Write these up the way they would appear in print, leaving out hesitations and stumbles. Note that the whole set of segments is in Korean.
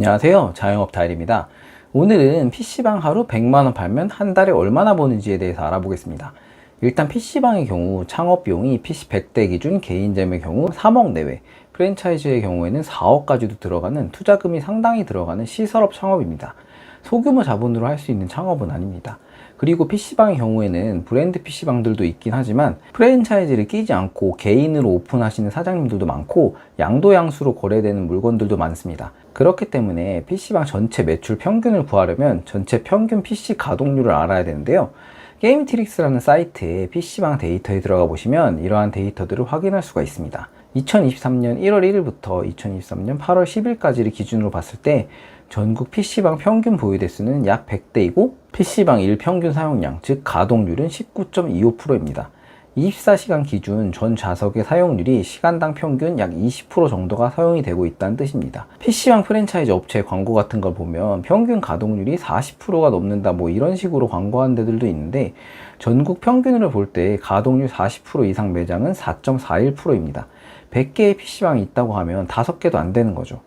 안녕하세요, 자영업 다일입니다. 오늘은 PC방 하루 100만원 팔면 한 달에 얼마나 버는지에 대해서 알아보겠습니다. 일단 PC방의 경우 창업 비용이 PC 100대 기준 개인점의 경우 3억 내외, 프랜차이즈의 경우에는 4억까지도 들어가는 투자금이 상당히 들어가는 시설업 창업입니다. 소규모 자본으로 할 수 있는 창업은 아닙니다. 그리고 PC방의 경우에는 브랜드 PC방들도 있긴 하지만 프랜차이즈를 끼지 않고 개인으로 오픈하시는 사장님들도 많고 양도양수로 거래되는 물건들도 많습니다. 그렇기 때문에 PC방 전체 매출 평균을 구하려면 전체 평균 PC 가동률을 알아야 되는데요. 게임트릭스라는 사이트에 PC방 데이터에 들어가 보시면 이러한 데이터들을 확인할 수가 있습니다. 2023년 1월 1일부터 2023년 8월 10일까지를 기준으로 봤을 때 전국 PC방 평균 보유 대수는 약 100대이고 PC방 일평균 사용량, 즉 가동률은 19.25%입니다. 24시간 기준 전 좌석의 사용률이 시간당 평균 약 20% 정도가 사용이 되고 있다는 뜻입니다. PC방 프랜차이즈 업체 광고 같은 걸 보면 평균 가동률이 40%가 넘는다 뭐 이런 식으로 광고하는 데들도 있는데 전국 평균으로 볼 때 가동률 40% 이상 매장은 4.41%입니다. 100개의 PC방이 있다고 하면 5개도 안 되는 거죠.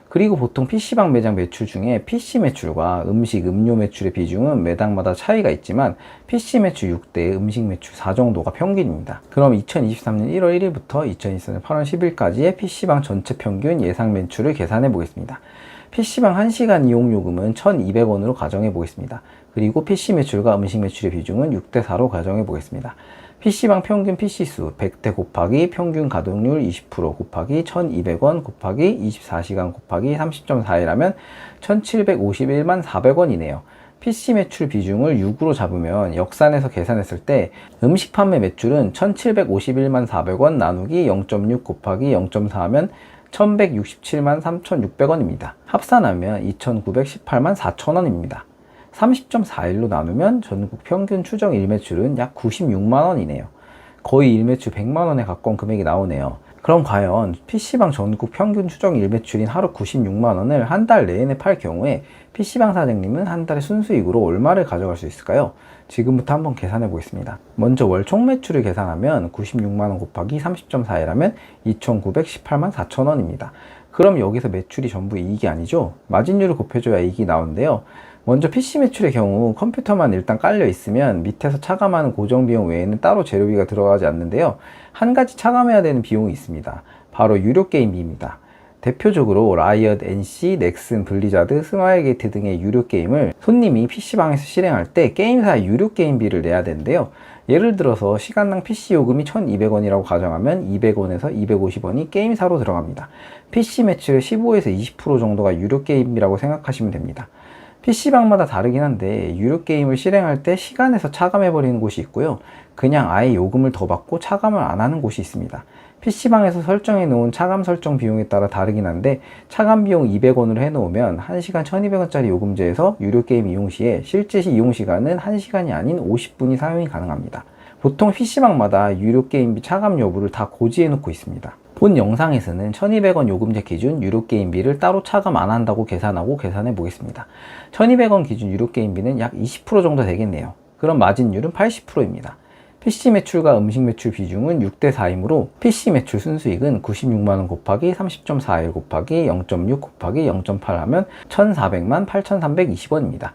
그리고 보통 PC방 매장 매출 중에 PC 매출과 음식, 음료 매출의 비중은 매장마다 차이가 있지만 PC 매출 6대, 음식 매출 4 정도가 평균입니다. 그럼 2023년 1월 1일부터 2023년 8월 10일까지의 PC방 전체 평균 예상 매출을 계산해 보겠습니다. PC방 1시간 이용 요금은 1,200원으로 가정해 보겠습니다. 그리고 PC 매출과 음식 매출의 비중은 6대4로 가정해 보겠습니다. PC방 평균 PC수 100대 곱하기 평균 가동률 20% 곱하기 1200원 곱하기 24시간 곱하기 30.4일 하면 1751만 400원이네요. PC 매출 비중을 6으로 잡으면 역산해서 계산했을 때 음식 판매 매출은 1751만 400원 나누기 0.6 곱하기 0.4 하면 1167만 3600원입니다. 합산하면 2918만 4000원입니다. 30.41로 나누면 전국 평균 추정 일매출은 약 96만원이네요. 거의 일매출 100만원에 가까운 금액이 나오네요. 그럼 과연 PC방 전국 평균 추정 일매출인 하루 96만원을 한 달 내내 팔 경우에 PC방 사장님은 한 달에 순수익으로 얼마를 가져갈 수 있을까요? 지금부터 한번 계산해 보겠습니다. 먼저 월 총 매출을 계산하면 96만원 곱하기 30.41 하면 2918만 4천원입니다. 그럼 여기서 매출이 전부 이익이 아니죠? 마진율을 곱해줘야 이익이 나오는데요. 먼저 PC 매출의 경우 컴퓨터만 일단 깔려 있으면 밑에서 차감하는 고정 비용 외에는 따로 재료비가 들어가지 않는데요. 한 가지 차감해야 되는 비용이 있습니다. 바로 유료 게임비입니다. 대표적으로 라이엇, NC, 넥슨, 블리자드, 스마일게이트 등의 유료 게임을 손님이 PC방에서 실행할 때 게임사의 유료 게임비를 내야 되는데요. 예를 들어서 시간당 PC 요금이 1,200원이라고 가정하면 200원에서 250원이 게임사로 들어갑니다. PC 매출의 15에서 20% 정도가 유료 게임비라고 생각하시면 됩니다. PC방마다 다르긴 한데 유료 게임을 실행할 때 시간에서 차감해버리는 곳이 있고요. 그냥 아예 요금을 더 받고 차감을 안 하는 곳이 있습니다. PC방에서 설정해 놓은 차감 설정 비용에 따라 다르긴 한데 차감 비용 200원으로 해놓으면 1시간 1200원짜리 요금제에서 유료 게임 이용 시에 실제 이용 시간은 1시간이 아닌 50분이 사용이 가능합니다. 보통 PC방마다 유료 게임비 차감 여부를 다 고지해 놓고 있습니다. 본 영상에서는 1200원 요금제 기준 유료 게임비를 따로 차감 안 한다고 계산하고 계산해 보겠습니다. 1200원 기준 유료 게임비는 약 20% 정도 되겠네요. 그럼 마진율은 80%입니다. PC 매출과 음식 매출 비중은 6대4이므로 PC 매출 순수익은 96만원 곱하기 30.41 곱하기 0.6 곱하기 0.8 하면 1400만 8320원입니다.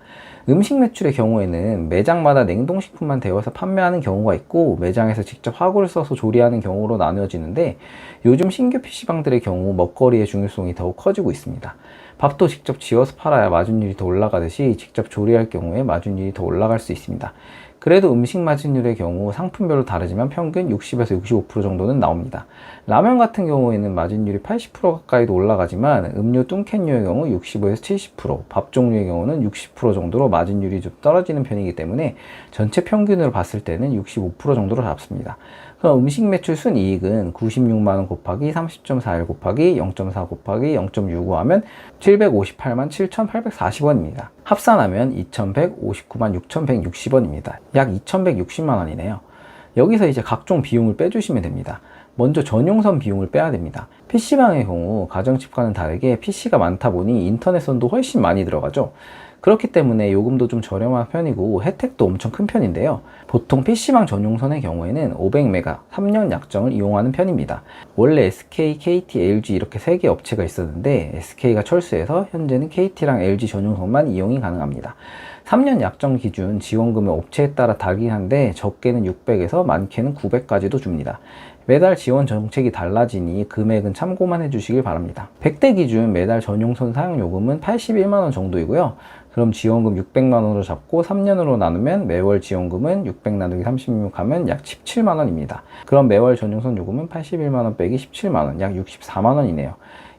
음식 매출의 경우에는 매장마다 냉동식품만 데워서 판매하는 경우가 있고 매장에서 직접 화구를 써서 조리하는 경우로 나누어지는데 요즘 신규 PC방들의 경우 먹거리의 중요성이 더욱 커지고 있습니다. 밥도 직접 지어서 팔아야 마진율이 더 올라가듯이 직접 조리할 경우에 마진율이 더 올라갈 수 있습니다. 그래도 음식 마진율의 경우 상품별로 다르지만 평균 60에서 65% 정도는 나옵니다. 라면 같은 경우에는 마진율이 80% 가까이도 올라가지만 음료 뚱캔류의 경우 65에서 70%, 밥 종류의 경우는 60% 정도로 마진율이 좀 떨어지는 편이기 때문에 전체 평균으로 봤을 때는 65% 정도로 잡습니다. 그럼 음식 매출 순이익은 96만원 곱하기 30.41 곱하기 0.4 곱하기 0.65 하면 758만 7,840원입니다. 합산하면 2159만 6,160원입니다. 약 2,160만원이네요. 여기서 이제 각종 비용을 빼주시면 됩니다. 먼저 전용선 비용을 빼야 됩니다. PC방의 경우 가정집과는 다르게 PC가 많다 보니 인터넷선도 훨씬 많이 들어가죠. 그렇기 때문에 요금도 좀 저렴한 편이고 혜택도 엄청 큰 편인데요. 보통 PC방 전용선의 경우에는 500메가 3년 약정을 이용하는 편입니다. 원래 SK, KT, LG 이렇게 3개 업체가 있었는데 SK가 철수해서 현재는 KT랑 LG 전용선만 이용이 가능합니다. 3년 약정 기준 지원금은 업체에 따라 다르긴 한데 적게는 600에서 많게는 900까지도 줍니다. 매달 지원 정책이 달라지니 금액은 참고만 해주시길 바랍니다. 100대 기준 매달 전용선 사용 요금은 81만원 정도이고요. 그럼 지원금 600만원으로 잡고 3년으로 나누면 매월 지원금은 600 나누기 36 하면 약 17만원입니다. 그럼 매월 전용선 요금은 81만원 빼기 17만원, 약 64만원이네요.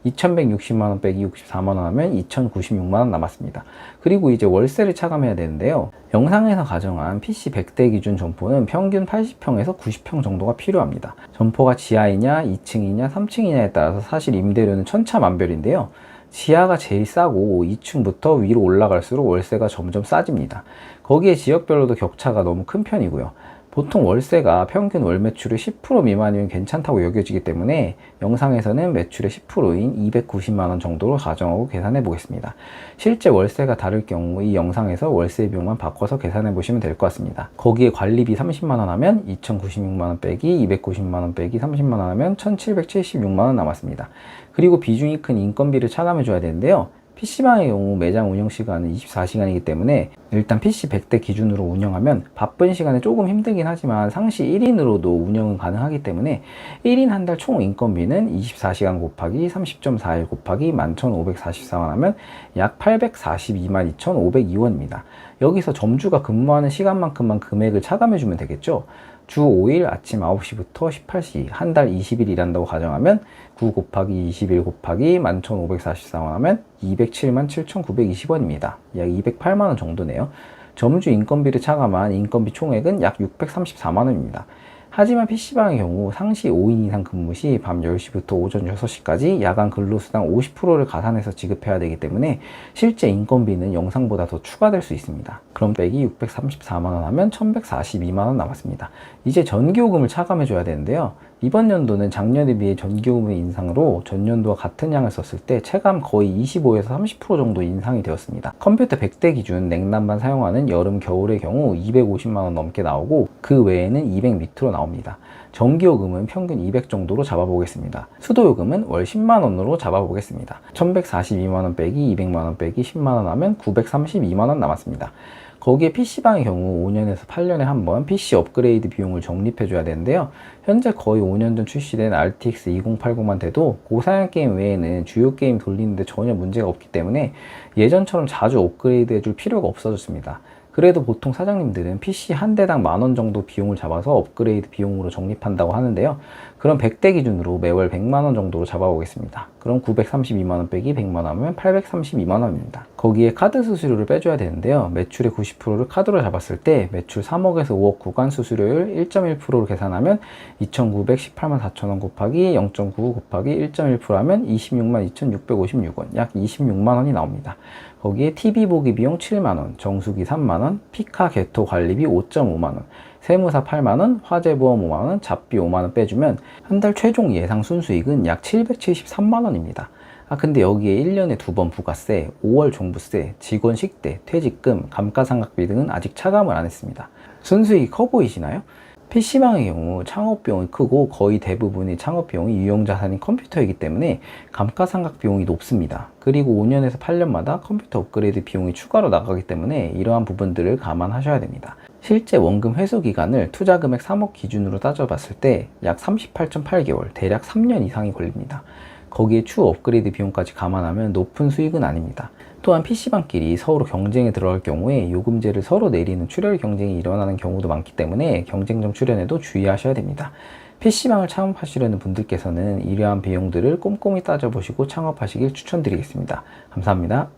2160만원 빼기 64만원 하면 2096만원 남았습니다. 그리고 이제 월세를 차감해야 되는데요. 영상에서 가정한 PC 100대 기준 점포는 평균 80평에서 90평 정도가 필요합니다. 점포가 지하이냐 2층이냐 3층이냐에 따라서 사실 임대료는 천차만별인데요. 지하가 제일 싸고 2층부터 위로 올라갈수록 월세가 점점 싸집니다. 거기에 지역별로도 격차가 너무 큰 편이고요. 보통 월세가 평균 월 매출의 10% 미만이면 괜찮다고 여겨지기 때문에 영상에서는 매출의 10%인 290만원 정도로 가정하고 계산해 보겠습니다. 실제 월세가 다를 경우 이 영상에서 월세 비용만 바꿔서 계산해 보시면 될 것 같습니다. 거기에 관리비 30만원 하면 2096만원 빼기 290만원 빼기 30만원 하면 1776만원 남았습니다. 그리고 비중이 큰 인건비를 차감해 줘야 되는데요. PC방의 경우 매장 운영 시간은 24시간이기 때문에 일단 PC 100대 기준으로 운영하면 바쁜 시간에 조금 힘들긴 하지만 상시 1인으로도 운영은 가능하기 때문에 1인 한 달 총 인건비는 24시간 곱하기 30.41 곱하기 11,544원 하면 약 842만 2,502원입니다. 여기서 점주가 근무하는 시간만큼만 금액을 차감해주면 되겠죠. 주 5일 아침 9시부터 18시 한 달 20일 일한다고 가정하면 9 곱하기 21 곱하기 11,544원 하면 207만 7,920원입니다. 약 208만원 정도네요. 점주 인건비를 차감한 인건비 총액은 약 634만원입니다. 하지만 PC방의 경우 상시 5인 이상 근무 시 밤 10시부터 오전 6시까지 야간 근로수당 50%를 가산해서 지급해야 되기 때문에 실제 인건비는 영상보다 더 추가될 수 있습니다. 그럼 빼기 634만원 하면 1142만원 남았습니다. 이제 전기요금을 차감해 줘야 되는데요. 이번 연도는 작년에 비해 전기요금의 인상으로 전년도와 같은 양을 썼을 때 체감 거의 25에서 30% 정도 인상이 되었습니다. 컴퓨터 100대 기준 냉난방 사용하는 여름 겨울의 경우 250만원 넘게 나오고 그 외에는 200 밑으로 나옵니다. 전기요금은 평균 200 정도로 잡아보겠습니다. 수도요금은 월 10만원으로 잡아보겠습니다. 1142만원 빼기 200만원 빼기 10만원 하면 932만원 남았습니다. 거기에 PC방의 경우 5년에서 8년에 한 번 PC 업그레이드 비용을 적립해 줘야 되는데요. 현재 거의 5년 전 출시된 RTX 2080만 돼도 고사양 게임 외에는 주요 게임 돌리는데 전혀 문제가 없기 때문에 예전처럼 자주 업그레이드 해줄 필요가 없어졌습니다. 그래도 보통 사장님들은 PC 한 대당 만원 정도 비용을 잡아서 업그레이드 비용으로 적립한다고 하는데요. 그럼 100대 기준으로 매월 100만원 정도로 잡아보겠습니다. 그럼 932만원 빼기 100만원 하면 832만원입니다. 거기에 카드 수수료를 빼줘야 되는데요. 매출의 90%를 카드로 잡았을 때 매출 3억에서 5억 구간 수수료율 1.1%로 계산하면 2,918만 4천원 곱하기 0.9 곱하기 1.1% 하면 26만 2,656원, 약 26만원이 나옵니다. 거기에 TV 보기 비용 7만원, 정수기 3만원, 피카 개토 관리비 5.5만원, 세무사 8만원, 화재보험 5만원, 잡비 5만원 빼주면 한 달 최종 예상 순수익은 약 773만원입니다. 근데 여기에 1년에 2번 부가세, 5월 종부세, 직원 식대, 퇴직금, 감가상각비 등은 아직 차감을 안 했습니다. 순수익이 커 보이시나요? PC방의 경우 창업비용이 크고 거의 대부분의 창업비용이 유용자산인 컴퓨터이기 때문에 감가상각 비용이 높습니다. 그리고 5년에서 8년마다 컴퓨터 업그레이드 비용이 추가로 나가기 때문에 이러한 부분들을 감안하셔야 됩니다. 실제 원금 회수 기간을 투자 금액 3억 기준으로 따져봤을 때 약 38.8개월, 대략 3년 이상이 걸립니다. 거기에 추후 업그레이드 비용까지 감안하면 높은 수익은 아닙니다. 또한 PC방끼리 서로 경쟁에 들어갈 경우에 요금제를 서로 내리는 출혈 경쟁이 일어나는 경우도 많기 때문에 경쟁점 출현에도 주의하셔야 됩니다. PC방을 창업하시려는 분들께서는 이러한 비용들을 꼼꼼히 따져보시고 창업하시길 추천드리겠습니다. 감사합니다.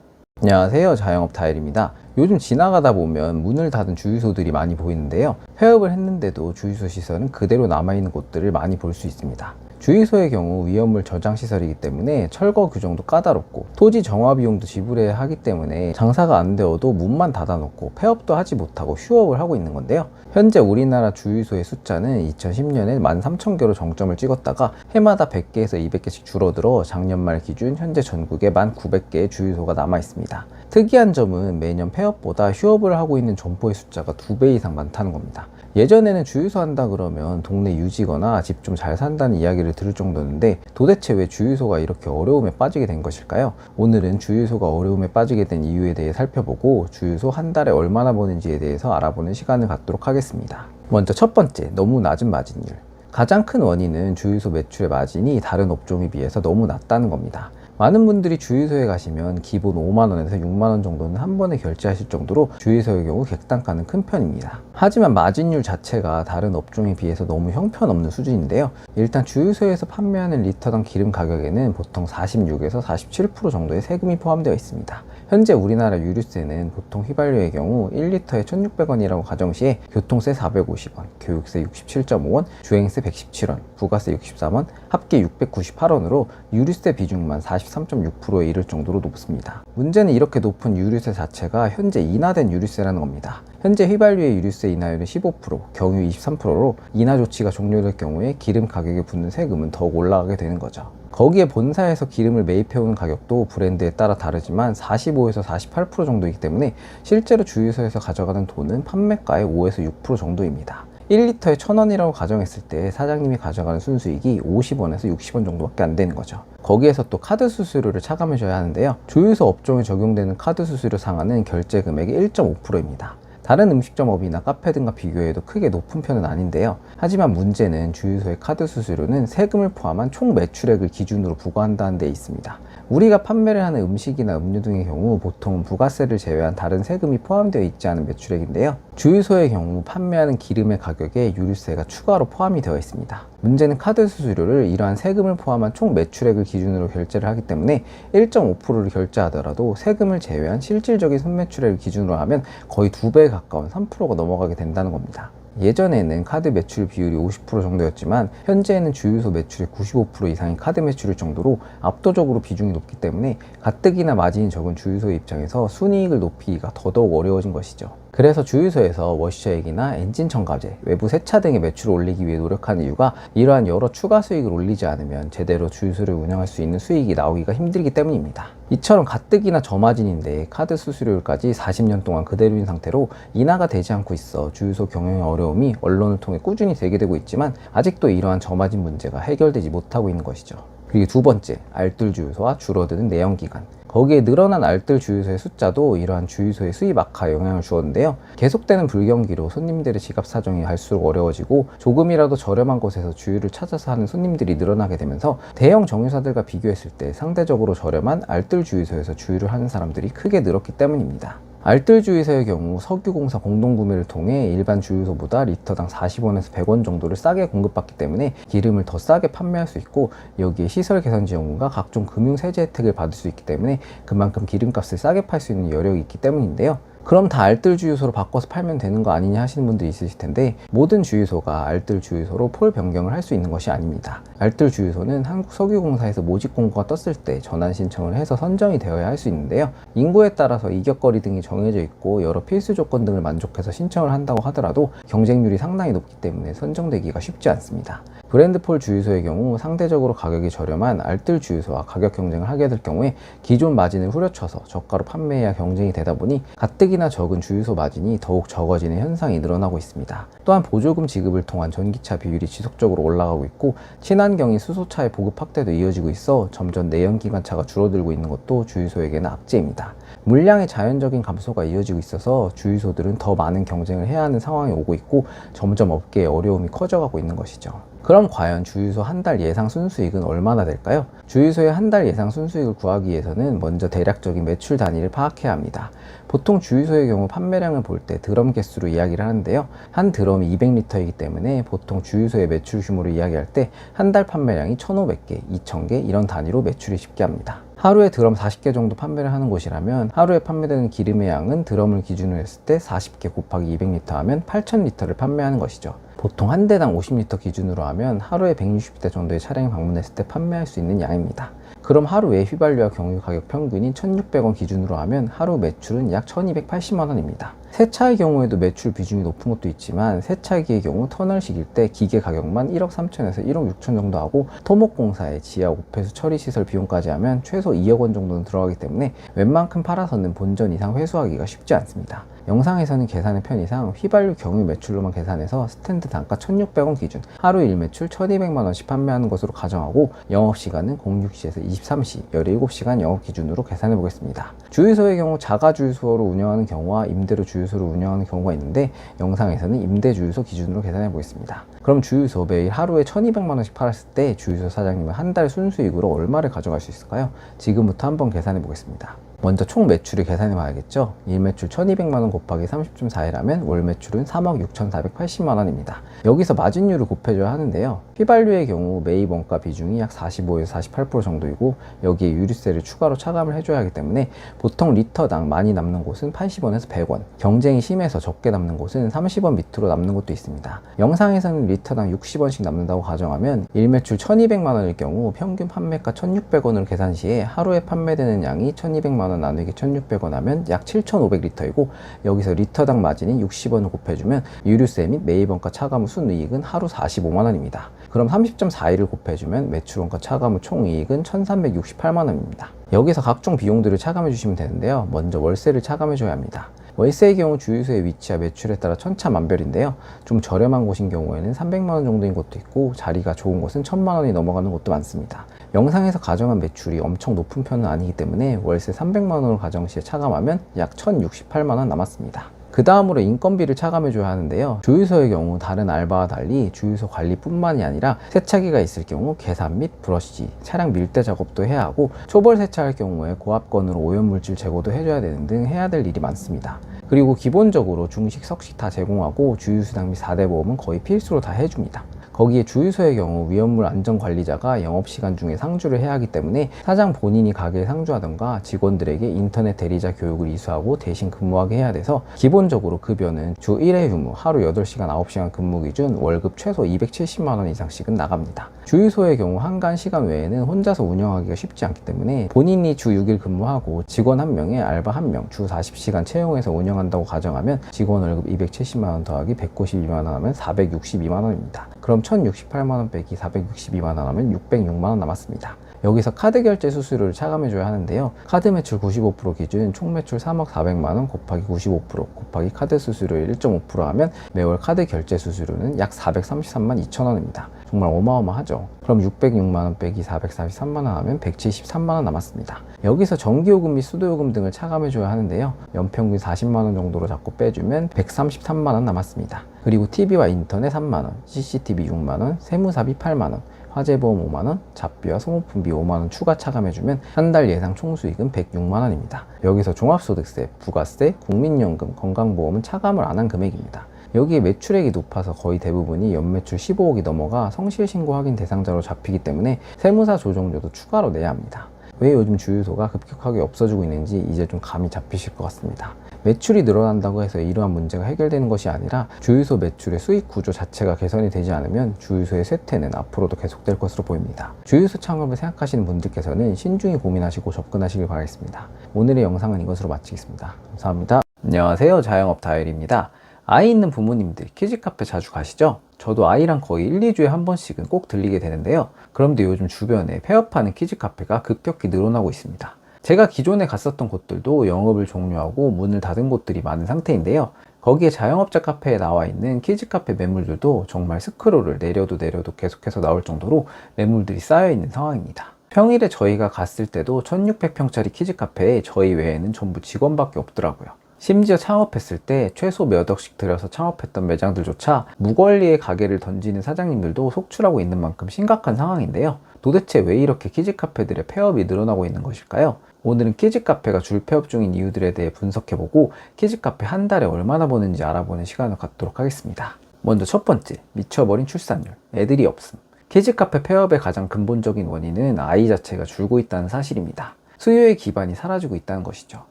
안녕하세요, 자영업 다일입니다. 요즘 지나가다 보면 문을 닫은 주유소들이 많이 보이는데요. 폐업을 했는데도 주유소 시설은 그대로 남아있는 곳들을 많이 볼 수 있습니다. 주유소의 경우 위험물 저장 시설이기 때문에 철거 규정도 까다롭고 토지 정화 비용도 지불해야 하기 때문에 장사가 안 되어도 문만 닫아놓고 폐업도 하지 못하고 휴업을 하고 있는 건데요. 현재 우리나라 주유소의 숫자는 2010년에 13,000개로 정점을 찍었다가 해마다 100개에서 200개씩 줄어들어 작년 말 기준 현재 전국에 1,900개의 주유소가 남아 있습니다. 특이한 점은 매년 폐업보다 휴업을 하고 있는 점포의 숫자가 2배 이상 많다는 겁니다. 예전에는 주유소 한다 그러면 동네 유지거나 집 좀 잘 산다는 이야기를 들을 정도였는데, 도대체 왜 주유소가 이렇게 어려움에 빠지게 된 것일까요? 오늘은 주유소가 어려움에 빠지게 된 이유에 대해 살펴보고 주유소 한 달에 얼마나 버는지에 대해서 알아보는 시간을 갖도록 하겠습니다. 먼저 첫 번째, 너무 낮은 마진율. 가장 큰 원인은 주유소 매출의 마진이 다른 업종에 비해서 너무 낮다는 겁니다. 많은 분들이 주유소에 가시면 기본 5만원에서 6만원 정도는 한 번에 결제하실 정도로 주유소의 경우 객단가는 큰 편입니다. 하지만 마진율 자체가 다른 업종에 비해서 너무 형편없는 수준인데요. 일단 주유소에서 판매하는 리터당 기름 가격에는 보통 46에서 47% 정도의 세금이 포함되어 있습니다. 현재 우리나라 유류세는 보통 휘발유의 경우 1리터에 1,600원이라고 가정 시에 교통세 450원, 교육세 67.5원, 주행세 117원, 부가세 63원, 합계 698원으로 유류세 비중만 43.6%에 이를 정도로 높습니다. 문제는 이렇게 높은 유류세 자체가 현재 인하된 유류세라는 겁니다. 현재 휘발유의 유류세 인하율은 15%, 경유 23%로 인하 조치가 종료될 경우에 기름 가격에 붙는 세금은 더욱 올라가게 되는 거죠. 거기에 본사에서 기름을 매입해오는 가격도 브랜드에 따라 다르지만 45에서 48% 정도이기 때문에 실제로 주유소에서 가져가는 돈은 판매가의 5에서 6% 정도입니다. 1리터에 1,000원이라고 가정했을 때 사장님이 가져가는 순수익이 50원에서 60원 정도밖에 안 되는 거죠. 거기에서 또 카드 수수료를 차감해줘야 하는데요. 주유소 업종에 적용되는 카드 수수료 상한은 결제 금액의 1.5%입니다. 다른 음식점업이나 카페 등과 비교해도 크게 높은 편은 아닌데요. 하지만 문제는 주유소의 카드 수수료는 세금을 포함한 총 매출액을 기준으로 부과한다는 데 있습니다. 우리가 판매를 하는 음식이나 음료 등의 경우 보통 부가세를 제외한 다른 세금이 포함되어 있지 않은 매출액인데요. 주유소의 경우 판매하는 기름의 가격에 유류세가 추가로 포함이 되어 있습니다. 문제는 카드 수수료를 이러한 세금을 포함한 총 매출액을 기준으로 결제를 하기 때문에 1.5%를 결제하더라도 세금을 제외한 실질적인 순매출액을 기준으로 하면 거의 2배에 가까운 3%가 넘어가게 된다는 겁니다. 예전에는 카드 매출 비율이 50% 정도였지만 현재는 주유소 매출의 95% 이상이 카드 매출일 정도로 압도적으로 비중이 높기 때문에 가뜩이나 마진이 적은 주유소의 입장에서 순이익을 높이기가 더더욱 어려워진 것이죠. 그래서 주유소에서 워셔액이나 엔진 첨가제, 외부 세차 등의 매출을 올리기 위해 노력하는 이유가 이러한 여러 추가 수익을 올리지 않으면 제대로 주유소를 운영할 수 있는 수익이 나오기가 힘들기 때문입니다. 이처럼 가뜩이나 저마진인데 카드 수수료율까지 40년 동안 그대로인 상태로 인하가 되지 않고 있어 주유소 경영의 어려움이 언론을 통해 꾸준히 제기되고 있지만 아직도 이러한 저마진 문제가 해결되지 못하고 있는 것이죠. 그리고 두 번째, 알뜰 주유소와 줄어드는 내연기관. 거기에 늘어난 알뜰 주유소의 숫자도 이러한 주유소의 수입 악화에 영향을 주었는데요. 계속되는 불경기로 손님들의 지갑 사정이 갈수록 어려워지고 조금이라도 저렴한 곳에서 주유를 찾아서 하는 손님들이 늘어나게 되면서 대형 정유사들과 비교했을 때 상대적으로 저렴한 알뜰 주유소에서 주유를 하는 사람들이 크게 늘었기 때문입니다. 알뜰 주유소의 경우 석유공사 공동구매를 통해 일반 주유소보다 리터당 40원에서 100원 정도를 싸게 공급받기 때문에 기름을 더 싸게 판매할 수 있고, 여기에 시설 개선 지원금과 각종 금융 세제 혜택을 받을 수 있기 때문에 그만큼 기름값을 싸게 팔 수 있는 여력이 있기 때문인데요. 그럼 다 알뜰 주유소로 바꿔서 팔면 되는 거 아니냐 하시는 분들이 있으실 텐데, 모든 주유소가 알뜰 주유소로 폴 변경을 할 수 있는 것이 아닙니다. 알뜰 주유소는 한국석유공사에서 모집 공고가 떴을 때 전환 신청을 해서 선정이 되어야 할 수 있는데요. 인구에 따라서 이격거리 등이 정해져 있고 여러 필수 조건 등을 만족해서 신청을 한다고 하더라도 경쟁률이 상당히 높기 때문에 선정되기가 쉽지 않습니다. 브랜드폴 주유소의 경우 상대적으로 가격이 저렴한 알뜰 주유소와 가격 경쟁을 하게 될 경우에 기존 마진을 후려쳐서 저가로 판매해야 경쟁이 되다 보니 가뜩이나 적은 주유소 마진이 더욱 적어지는 현상이 늘어나고 있습니다. 또한 보조금 지급을 통한 전기차 비율이 지속적으로 올라가고 있고 친환경인 수소차의 보급 확대도 이어지고 있어 점점 내연기관차가 줄어들고 있는 것도 주유소에게는 악재입니다. 물량의 자연적인 감소가 이어지고 있어서 주유소들은 더 많은 경쟁을 해야 하는 상황이 오고 있고 점점 업계의 어려움이 커져가고 있는 것이죠. 그럼 과연 주유소 한 달 예상 순수익은 얼마나 될까요? 주유소의 한 달 예상 순수익을 구하기 위해서는 먼저 대략적인 매출 단위를 파악해야 합니다. 보통 주유소의 경우 판매량을 볼 때 드럼 개수로 이야기를 하는데요. 한 드럼이 200리터이기 때문에 보통 주유소의 매출 규모를 이야기할 때 한 달 판매량이 1,500개, 2,000개 이런 단위로 매출이 쉽게 합니다. 하루에 드럼 40개 정도 판매를 하는 곳이라면 하루에 판매되는 기름의 양은 드럼을 기준으로 했을 때 40개 곱하기 200리터 하면 8,000리터를 판매하는 것이죠. 보통 한 대당 50리터 기준으로 하면 하루에 160대 정도의 차량이 방문했을 때 판매할 수 있는 양입니다. 그럼 하루에 휘발유와 경유 가격 평균인 1,600원 기준으로 하면 하루 매출은 약 1,280만원입니다. 새 차의 경우에도 매출 비중이 높은 것도 있지만 새 차기의 경우 터널식일 때 기계 가격만 1억 3천에서 1억 6천 정도 하고 토목공사에 지하 오폐수 처리시설 비용까지 하면 최소 2억 원 정도는 들어가기 때문에 웬만큼 팔아서는 본전 이상 회수하기가 쉽지 않습니다. 영상에서는 계산의 편의상 휘발유 경유 매출로만 계산해서 스탠드 단가 1,600원 기준 하루 일매출 1,200만원씩 판매하는 것으로 가정하고 영업시간은 06시에서 23시 17시간 영업 기준으로 계산해 보겠습니다. 주유소의 경우 자가 주유소로 운영하는 경우와 임대로 주유소를 운영하는 경우가 있는데 영상에서는 임대 주유소 기준으로 계산해 보겠습니다. 그럼 주유소 매일 하루에 1,200만원씩 팔았을 때 주유소 사장님은 한 달 순수익으로 얼마를 가져갈 수 있을까요? 지금부터 한번 계산해 보겠습니다. 먼저 총 매출을 계산해 봐야겠죠. 일매출 1,200만원 곱하기 30.4일 하면 월 매출은 3억 6,480만원입니다. 여기서 마진율을 곱해줘야 하는데요. 휘발유의 경우 매입 원가 비중이 약 45에서 48% 정도이고 여기에 유류세를 추가로 차감을 해줘야 하기 때문에 보통 리터당 많이 남는 곳은 80원에서 100원, 경쟁이 심해서 적게 남는 곳은 30원 밑으로 남는 곳도 있습니다. 영상에서는 리터당 60원씩 남는다고 가정하면 일매출 1,200만원일 경우 평균 판매가 1,600원으로 계산 시에 하루에 판매되는 양이 1,200만원 나누기 1,600원 하면 약 7,500리터이고 여기서 리터당 마진인 60원을 곱해주면 유류세 및 매입원가 차감 후 순이익은 하루 45만원입니다. 그럼 30.4일을 곱해주면 매출원가 차감 후 총이익은 1,368만원입니다. 여기서 각종 비용들을 차감해 주시면 되는데요. 먼저 월세를 차감해 줘야 합니다. 월세의 경우 주유소의 위치와 매출에 따라 천차만별인데요. 좀 저렴한 곳인 경우에는 300만원 정도인 곳도 있고 자리가 좋은 곳은 1,000만원이 넘어가는 곳도 많습니다. 영상에서 가정한 매출이 엄청 높은 편은 아니기 때문에 월세 300만원을 가정 시에 차감하면 약 1,068만원 남았습니다. 그 다음으로 인건비를 차감해 줘야 하는데요. 주유소의 경우 다른 알바와 달리 주유소 관리뿐만이 아니라 세차기가 있을 경우 계산 및 브러쉬, 차량 밀대 작업도 해야 하고 초벌 세차할 경우에 고압건으로 오염물질 제거도 해줘야 되는 등 해야 될 일이 많습니다. 그리고 기본적으로 중식, 석식 다 제공하고 주유수당 및 4대 보험은 거의 필수로 다 해줍니다. 거기에 주유소의 경우 위험물 안전관리자가 영업시간 중에 상주를 해야 하기 때문에 사장 본인이 가게에 상주하던가 직원들에게 인터넷 대리자 교육을 이수하고 대신 근무하게 해야 돼서 기본적으로 급여는 주 1회 휴무, 하루 8시간 9시간 근무 기준 월급 최소 270만원 이상씩은 나갑니다. 주유소의 경우 한간 시간 외에는 혼자서 운영하기가 쉽지 않기 때문에 본인이 주 6일 근무하고 직원 1명에 알바 1명 주 40시간 채용해서 운영한다고 가정하면 직원 월급 270만원 더하기 192만원 하면 462만원입니다. 그럼 1,068만원 빼기 462만원 하면 606만원 남았습니다. 여기서 카드 결제 수수료를 차감해줘야 하는데요. 카드 매출 95% 기준 총 매출 3억 400만원 곱하기 95% 곱하기 카드 수수료의 1.5% 하면 매월 카드 결제 수수료는 약 433만 2천원입니다. 정말 어마어마하죠. 그럼 606만원 빼기 443만원 하면 173만원 남았습니다. 여기서 전기요금 및 수도요금 등을 차감해줘야 하는데요. 연평균 40만원 정도로 잡고 빼주면 133만원 남았습니다. 그리고 TV와 인터넷 3만원, CCTV 6만원, 세무사비 8만원, 화재보험 5만원, 잡비와 소모품비 5만원 추가 차감해주면 한 달 예상 총수익은 106만원입니다. 여기서 종합소득세, 부가세, 국민연금, 건강보험은 차감을 안 한 금액입니다. 여기에 매출액이 높아서 거의 대부분이 연매출 15억이 넘어가 성실신고 확인 대상자로 잡히기 때문에 세무사 조정료도 추가로 내야 합니다. 왜 요즘 주유소가 급격하게 없어지고 있는지 이제 좀 감이 잡히실 것 같습니다. 매출이 늘어난다고 해서 이러한 문제가 해결되는 것이 아니라 주유소 매출의 수익 구조 자체가 개선이 되지 않으면 주유소의 쇠퇴는 앞으로도 계속될 것으로 보입니다. 주유소 창업을 생각하시는 분들께서는 신중히 고민하시고 접근하시길 바라겠습니다. 오늘의 영상은 이것으로 마치겠습니다. 감사합니다. 안녕하세요, 자영업 다엘입니다. 아이 있는 부모님들 키즈카페 자주 가시죠? 저도 아이랑 거의 1, 2주에 한 번씩은 꼭 들리게 되는데요. 그런데 요즘 주변에 폐업하는 키즈카페가 급격히 늘어나고 있습니다. 제가 기존에 갔었던 곳들도 영업을 종료하고 문을 닫은 곳들이 많은 상태인데요. 거기에 자영업자 카페에 나와 있는 키즈카페 매물들도 정말 스크롤을 내려도 계속해서 나올 정도로 매물들이 쌓여 있는 상황입니다. 평일에 저희가 갔을 때도 1600평짜리 키즈카페에 저희 외에는 전부 직원밖에 없더라고요. 심지어 창업했을 때 최소 몇 억씩 들여서 창업했던 매장들조차 무권리의 가게를 던지는 사장님들도 속출하고 있는 만큼 심각한 상황인데요. 도대체 왜 이렇게 키즈카페들의 폐업이 늘어나고 있는 것일까요? 오늘은 키즈카페가 줄폐업 중인 이유들에 대해 분석해보고 키즈카페 한 달에 얼마나 버는지 알아보는 시간을 갖도록 하겠습니다. 먼저 첫 번째, 미쳐버린 출산율, 애들이 없음. 키즈카페 폐업의 가장 근본적인 원인은 아이 자체가 줄고 있다는 사실입니다. 수요의 기반이 사라지고 있다는 것이죠.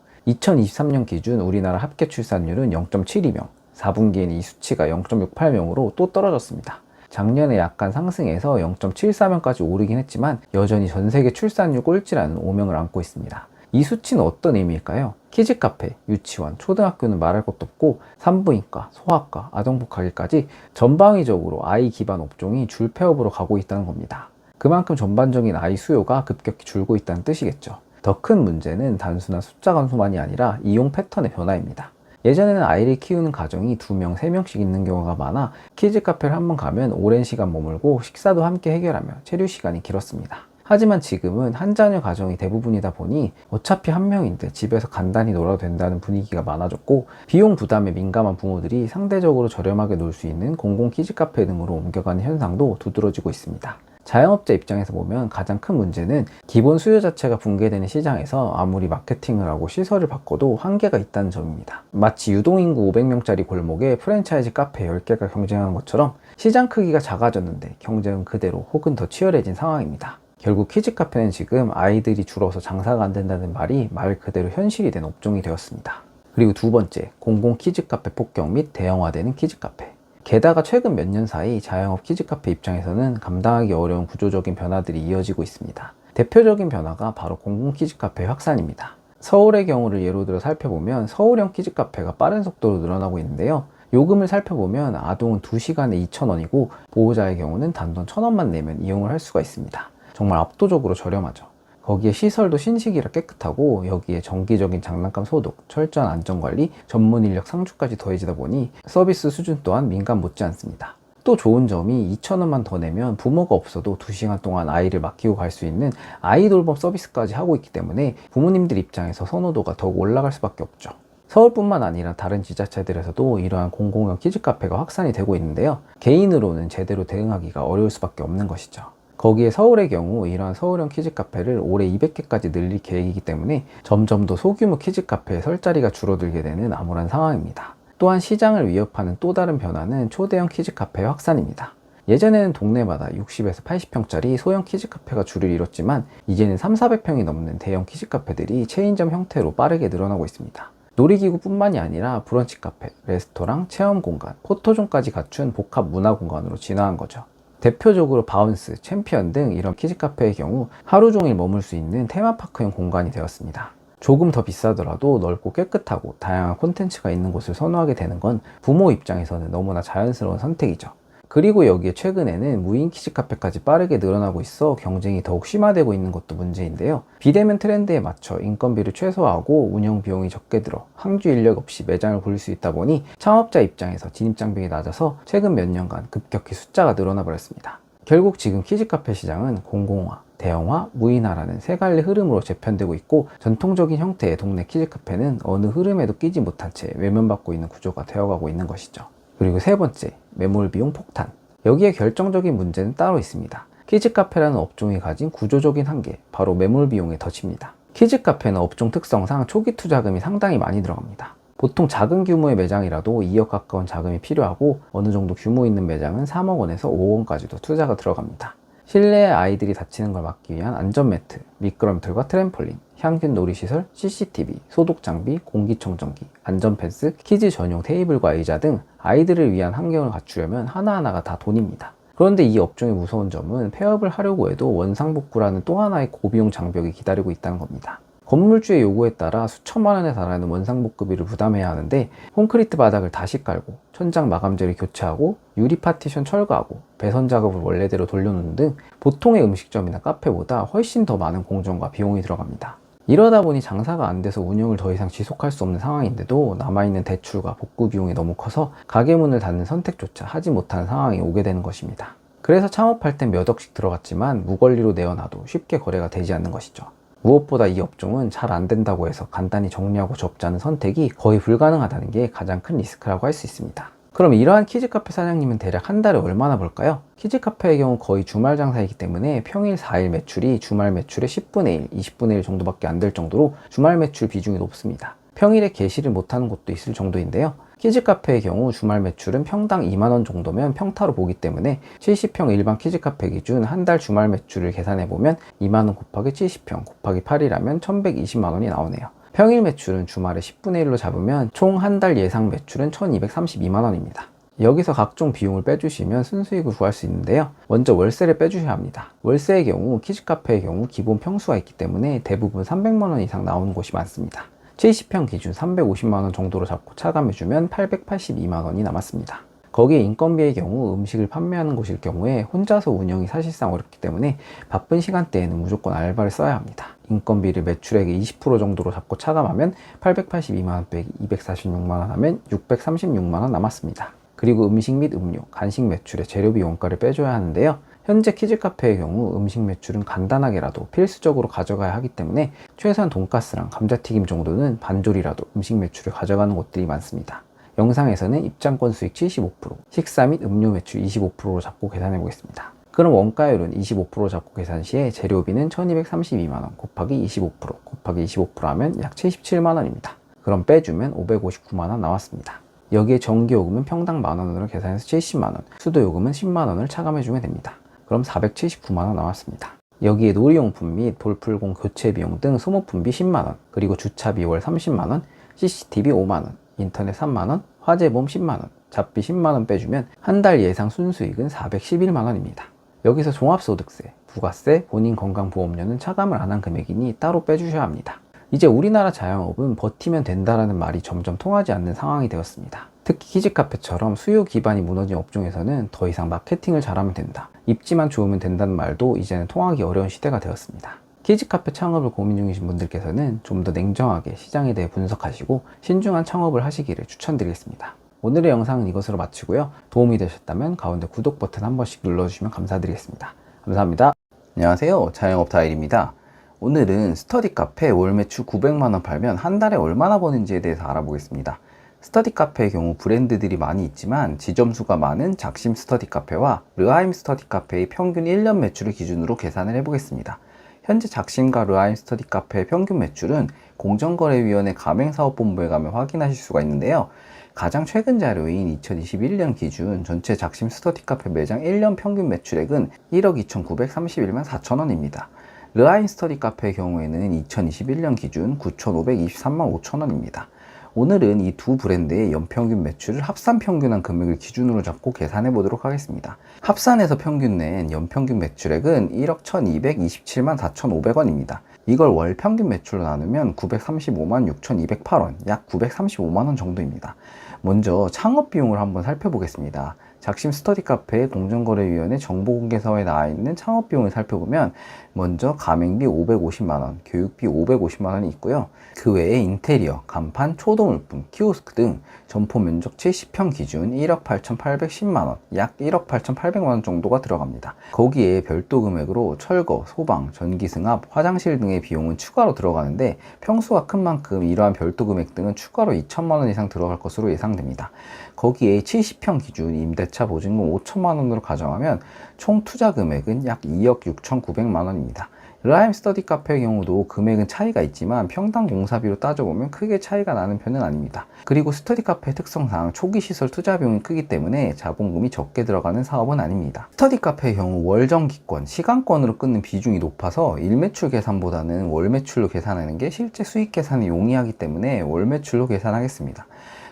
2023년 기준 우리나라 합계 출산율은 0.72명, 4분기에는 이 수치가 0.68명으로 또 떨어졌습니다. 작년에 약간 상승해서 0.74명까지 오르긴 했지만 여전히 전 세계 출산율 꼴찌라는 오명을 안고 있습니다. 이 수치는 어떤 의미일까요? 키즈카페, 유치원, 초등학교는 말할 것도 없고 산부인과, 소아과, 아동복하기까지 전방위적으로 아이 기반 업종이 줄폐업으로 가고 있다는 겁니다. 그만큼 전반적인 아이 수요가 급격히 줄고 있다는 뜻이겠죠. 더 큰 문제는 단순한 숫자 감소만이 아니라 이용 패턴의 변화입니다. 예전에는 아이를 키우는 가정이 2명, 3명씩 있는 경우가 많아 키즈카페를 한번 가면 오랜 시간 머물고 식사도 함께 해결하며 체류 시간이 길었습니다. 하지만 지금은 한 자녀 가정이 대부분이다 보니 어차피 한 명인데 집에서 간단히 놀아도 된다는 분위기가 많아졌고, 비용 부담에 민감한 부모들이 상대적으로 저렴하게 놀 수 있는 공공 키즈카페 등으로 옮겨가는 현상도 두드러지고 있습니다. 자영업자 입장에서 보면 가장 큰 문제는 기본 수요 자체가 붕괴되는 시장에서 아무리 마케팅을 하고 시설을 바꿔도 한계가 있다는 점입니다. 마치 유동인구 500명짜리 골목에 프랜차이즈 카페 10개가 경쟁하는 것처럼 시장 크기가 작아졌는데 경쟁은 그대로 혹은 더 치열해진 상황입니다. 결국 키즈카페는 지금 아이들이 줄어서 장사가 안 된다는 말이 말 그대로 현실이 된 업종이 되었습니다. 그리고 두 번째, 공공 키즈카페 폭격 및 대형화되는 키즈카페. 게다가 최근 몇 년 사이 자영업 키즈카페 입장에서는 감당하기 어려운 구조적인 변화들이 이어지고 있습니다. 대표적인 변화가 바로 공공 키즈카페의 확산입니다. 서울의 경우를 예로 들어 살펴보면 서울형 키즈카페가 빠른 속도로 늘어나고 있는데요. 요금을 살펴보면 아동은 2시간에 2,000원이고 보호자의 경우는 단돈 1,000원만 내면 이용을 할 수가 있습니다. 정말 압도적으로 저렴하죠. 거기에 시설도 신식이라 깨끗하고 여기에 정기적인 장난감 소독, 철저한 안전관리, 전문 인력 상주까지 더해지다 보니 서비스 수준 또한 민간 못지 않습니다. 또 좋은 점이 2,000원만 더 내면 부모가 없어도 2시간 동안 아이를 맡기고 갈 수 있는 아이 돌봄 서비스까지 하고 있기 때문에 부모님들 입장에서 선호도가 더욱 올라갈 수밖에 없죠. 서울뿐만 아니라 다른 지자체들에서도 이러한 공공형 키즈카페가 확산이 되고 있는데요. 개인으로는 제대로 대응하기가 어려울 수밖에 없는 것이죠. 거기에 서울의 경우 이러한 서울형 키즈카페를 올해 200개까지 늘릴 계획이기 때문에 점점 더 소규모 키즈카페의 설 자리가 줄어들게 되는 암울한 상황입니다. 또한 시장을 위협하는 또 다른 변화는 초대형 키즈카페의 확산입니다. 예전에는 동네마다 60에서 80평짜리 소형 키즈카페가 주를 이뤘지만 이제는 3,400평이 넘는 대형 키즈카페들이 체인점 형태로 빠르게 늘어나고 있습니다. 놀이기구뿐만이 아니라 브런치 카페, 레스토랑, 체험 공간, 포토존까지 갖춘 복합 문화 공간으로 진화한 거죠. 대표적으로 바운스, 챔피언 등 이런 키즈카페의 경우 하루 종일 머물 수 있는 테마파크형 공간이 되었습니다. 조금 더 비싸더라도 넓고 깨끗하고 다양한 콘텐츠가 있는 곳을 선호하게 되는 건 부모 입장에서는 너무나 자연스러운 선택이죠. 그리고 여기에 최근에는 무인 키즈카페까지 빠르게 늘어나고 있어 경쟁이 더욱 심화되고 있는 것도 문제인데요. 비대면 트렌드에 맞춰 인건비를 최소화하고 운영 비용이 적게 들어 항주 인력 없이 매장을 굴릴 수 있다 보니 창업자 입장에서 진입장벽이 낮아서 최근 몇 년간 급격히 숫자가 늘어나 버렸습니다. 결국 지금 키즈카페 시장은 공공화, 대형화, 무인화라는 세 갈래 흐름으로 재편되고 있고, 전통적인 형태의 동네 키즈카페는 어느 흐름에도 끼지 못한 채 외면받고 있는 구조가 되어가고 있는 것이죠. 그리고 세 번째, 매몰 비용 폭탄. 여기에 결정적인 문제는 따로 있습니다. 키즈카페라는 업종이 가진 구조적인 한계, 바로 매몰 비용의 덫입니다. 키즈카페는 업종 특성상 초기 투자금이 상당히 많이 들어갑니다. 보통 작은 규모의 매장이라도 2억 가까운 자금이 필요하고 어느 정도 규모 있는 매장은 3억 원에서 5억 원까지도 투자가 들어갑니다. 실내에 아이들이 다치는 걸 막기 위한 안전매트, 미끄럼틀과 트램폴린, 향균 놀이시설, CCTV, 소독장비, 공기청정기, 안전펜스, 키즈 전용 테이블과 의자 등 아이들을 위한 환경을 갖추려면 하나하나가 다 돈입니다. 그런데 이 업종의 무서운 점은 폐업을 하려고 해도 원상복구라는 또 하나의 고비용 장벽이 기다리고 있다는 겁니다. 건물주의 요구에 따라 수천만 원에 달하는 원상복구비를 부담해야 하는데 콘크리트 바닥을 다시 깔고 천장 마감재를 교체하고 유리 파티션 철거하고 배선 작업을 원래대로 돌려놓는 등 보통의 음식점이나 카페보다 훨씬 더 많은 공정과 비용이 들어갑니다. 이러다 보니 장사가 안 돼서 운영을 더 이상 지속할 수 없는 상황인데도 남아있는 대출과 복구 비용이 너무 커서 가게 문을 닫는 선택조차 하지 못하는 상황이 오게 되는 것입니다. 그래서 창업할 땐 몇 억씩 들어갔지만 무권리로 내어놔도 쉽게 거래가 되지 않는 것이죠. 무엇보다 이 업종은 잘 안 된다고 해서 간단히 정리하고 접자는 선택이 거의 불가능하다는 게 가장 큰 리스크라고 할 수 있습니다. 그럼 이러한 키즈카페 사장님은 대략 한 달에 얼마나 벌까요? 키즈카페의 경우 거의 주말 장사이기 때문에 평일 4일 매출이 주말 매출의 10분의 1, 20분의 1 정도밖에 안 될 정도로 주말 매출 비중이 높습니다. 평일에 개시를 못하는 곳도 있을 정도인데요. 키즈카페의 경우 주말 매출은 평당 2만원 정도면 평타로 보기 때문에 70평 일반 키즈카페 기준 한 달 주말 매출을 계산해보면 2만원 곱하기 70평 곱하기 8이라면 1120만원이 나오네요. 평일 매출은 주말에 10분의 1로 잡으면 총 한 달 예상 매출은 1232만원입니다. 여기서 각종 비용을 빼주시면 순수익을 구할 수 있는데요. 먼저 월세를 빼주셔야 합니다. 월세의 경우 키즈카페의 경우 기본 평수가 있기 때문에 대부분 300만원 이상 나오는 곳이 많습니다. 70평 기준 350만원 정도로 잡고 차감해주면 882만원이 남았습니다. 거기에 인건비의 경우 음식을 판매하는 곳일 경우에 혼자서 운영이 사실상 어렵기 때문에 바쁜 시간대에는 무조건 알바를 써야 합니다. 인건비를 매출액의 20% 정도로 잡고 차감하면 882만원 빼기 246만원 하면 636만원 남았습니다. 그리고 음식 및 음료, 간식 매출의 재료비 원가를 빼줘야 하는데요. 현재 키즈카페의 경우 음식 매출은 간단하게라도 필수적으로 가져가야 하기 때문에 최소한 돈가스랑 감자튀김 정도는 반졸이라도 음식 매출을 가져가는 곳들이 많습니다. 영상에서는 입장권 수익 75%, 식사 및 음료 매출 25%로 잡고 계산해 보겠습니다. 그럼 원가율은 25% 잡고 계산 시에 재료비는 1232만원 곱하기 25% 곱하기 25% 하면 약 77만원입니다. 그럼 빼주면 559만원 나왔습니다. 여기에 전기요금은 평당 만원으로 계산해서 70만원, 수도요금은 10만원을 차감해주면 됩니다. 그럼 479만원 나왔습니다. 여기에 놀이용품 및 볼풀공 교체비용 등 소모품비 10만원, 그리고 주차비 월 30만원, CCTV 5만원, 인터넷 3만원, 화재보험 10만원, 잡비 10만원 빼주면 한 달 예상 순수익은 411만원입니다. 여기서 종합소득세, 부가세, 본인건강보험료는 차감을 안 한 금액이니 따로 빼주셔야 합니다. 이제 우리나라 자영업은 버티면 된다라는 말이 점점 통하지 않는 상황이 되었습니다. 특히 키즈카페처럼 수요 기반이 무너진 업종에서는 더 이상 마케팅을 잘하면 된다, 입지만 좋으면 된다는 말도 이제는 통하기 어려운 시대가 되었습니다. 키즈카페 창업을 고민 중이신 분들께서는 좀 더 냉정하게 시장에 대해 분석하시고 신중한 창업을 하시기를 추천드리겠습니다. 오늘의 영상은 이것으로 마치고요. 도움이 되셨다면 가운데 구독 버튼 한 번씩 눌러주시면 감사드리겠습니다. 감사합니다. 안녕하세요. 자영업 다일입니다. 오늘은 스터디 카페 월 매출 900만원 팔면 한 달에 얼마나 버는지에 대해서 알아보겠습니다. 스터디 카페의 경우 브랜드들이 많이 있지만 지점수가 많은 작심 스터디 카페와 르하임 스터디 카페의 평균 1년 매출을 기준으로 계산을 해보겠습니다. 현재 작심과 르하임 스터디 카페의 평균 매출은 공정거래위원회 가맹사업본부에 가면 확인하실 수가 있는데요. 가장 최근 자료인 2021년 기준 전체 작심 스터디 카페 매장 1년 평균 매출액은 1억 2,931만 4천원입니다. 르하임 스터디 카페의 경우에는 2021년 기준 9,523만 5천원입니다. 오늘은 이 두 브랜드의 연평균 매출을 합산 평균한 금액을 기준으로 잡고 계산해 보도록 하겠습니다. 합산해서 평균 낸 연평균 매출액은 1억 1,227만 4,500원입니다. 이걸 월 평균 매출로 나누면 935만 6,208원, 약 935만원 정도입니다. 먼저 창업 비용을 한번 살펴보겠습니다. 작심 스터디 카페의 공정거래위원회 정보공개서에 나와 있는 창업 비용을 살펴보면 먼저 가맹비 550만원, 교육비 550만원이 있고요. 그 외에 인테리어, 간판, 초도물품, 키오스크 등 점포 면적 70평 기준 1억 8,810만원, 약 1억 8,800만원 정도가 들어갑니다. 거기에 별도 금액으로 철거, 소방, 전기 승합, 화장실 등의 비용은 추가로 들어가는데 평수가 큰 만큼 이러한 별도 금액 등은 추가로 2천만원 이상 들어갈 것으로 예상됩니다. 거기에 70평 기준 임대차 보증금 5천만원으로 가정하면 총 투자 금액은 약 2억 6,900만원입니다. 르하임 스터디 카페의 경우도 금액은 차이가 있지만 평당 공사비로 따져보면 크게 차이가 나는 편은 아닙니다. 그리고 스터디 카페의 특성상 초기 시설 투자 비용이 크기 때문에 자본금이 적게 들어가는 사업은 아닙니다. 스터디 카페의 경우 월정기권, 시간권으로 끊는 비중이 높아서 일매출 계산보다는 월매출로 계산하는 게 실제 수익 계산이 용이하기 때문에 월매출로 계산하겠습니다.